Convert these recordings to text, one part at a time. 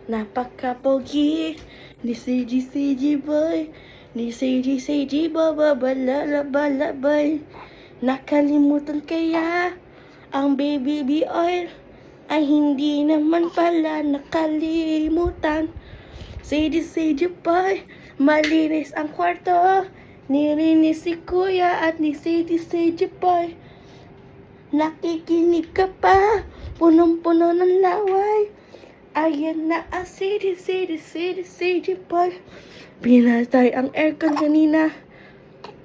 Napaka-pogi ni CG boy. Ni CG boy, babalabay. Nakalimutan kaya ang baby oil ay hindi naman pala nakalimutan. CG boy, malinis ang kwarto. Nilinis si kuya at ni CG boy. Nakikinig ka pa, punong-puno ng laway. Ayan na ang CG boy. Pinatay ang aircon kanina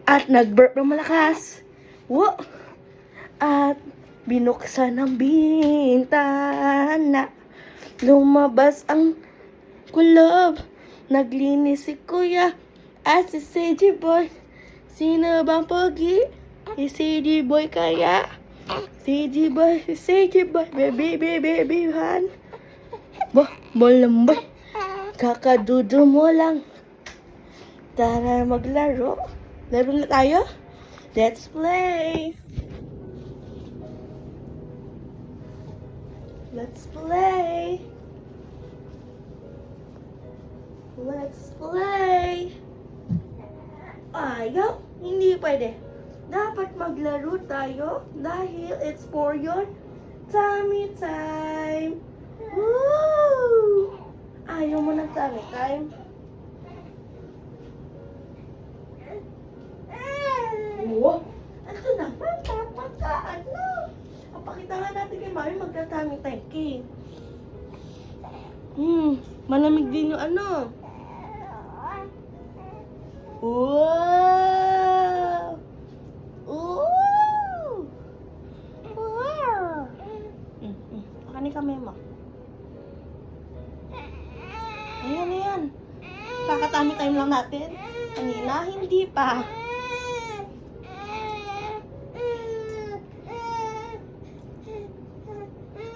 at nag-burp ng malakas. Wo! At binuksan ang bintana. Lumabas ang kulob. Naglinis si kuya at si CG boy. Sino bang pogi? Si CG boy kaya? CG boy, baby, han. Bah, malambay. Kakadudo mo lang. Tara maglaro. Laro na tayo? Let's play. Let's play. Let's play. Ayaw, hindi pwede. Dapat maglaro tayo dahil it's for your tummy time. Woo! Ayaw mo ng tummy time? Wow! Ito na, pagkaan na. Papakita nga natin kay Mami magta-tummy time cake. Malamig din yung ano. Wow! Ooh! Wow! Kani kami mo. Ayan. Kakatami time lang natin. Kanina, hindi pa.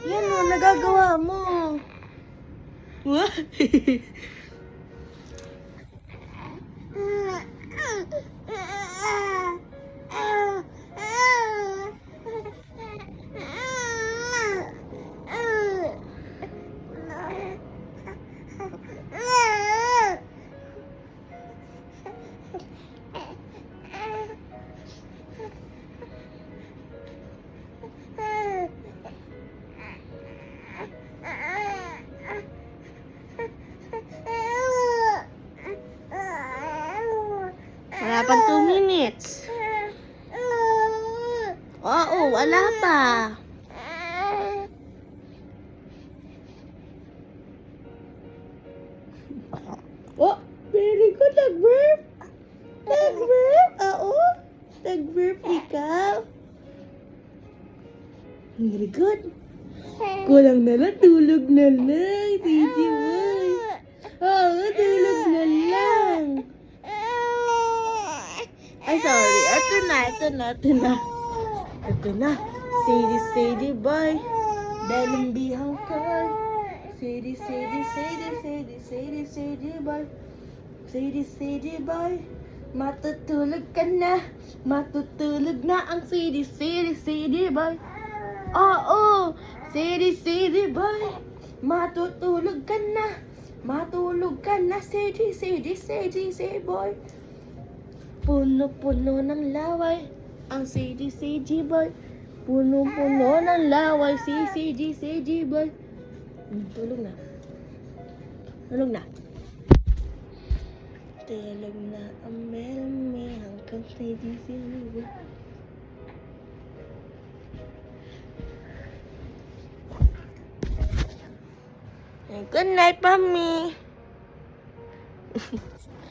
Yan o, nagagawa mo. What? Wala pang 2 minutes. Oo, wala pa. Oh, very good. Nag-burp. Oo. Nag-burp ikaw. Very good. Kulang na lang. Tulog na lang. Titi boy. Oo, tulog na lang. Ay, sorry. Ito na. Sadie boy. Dalambihan ka. Sadie boy. Sadie boy. Matutulog ka na. Matutulog na ang Sadie boy. Oo. Sadie boy. Matutulog ka na. Matulog ka na. Sadie boy. Puno-puno ng laway ang CG boy. Puno-puno ng laway si CG boy. Tulog na. Tulog na ang melme hanggang CG boy. Good night, Mommy.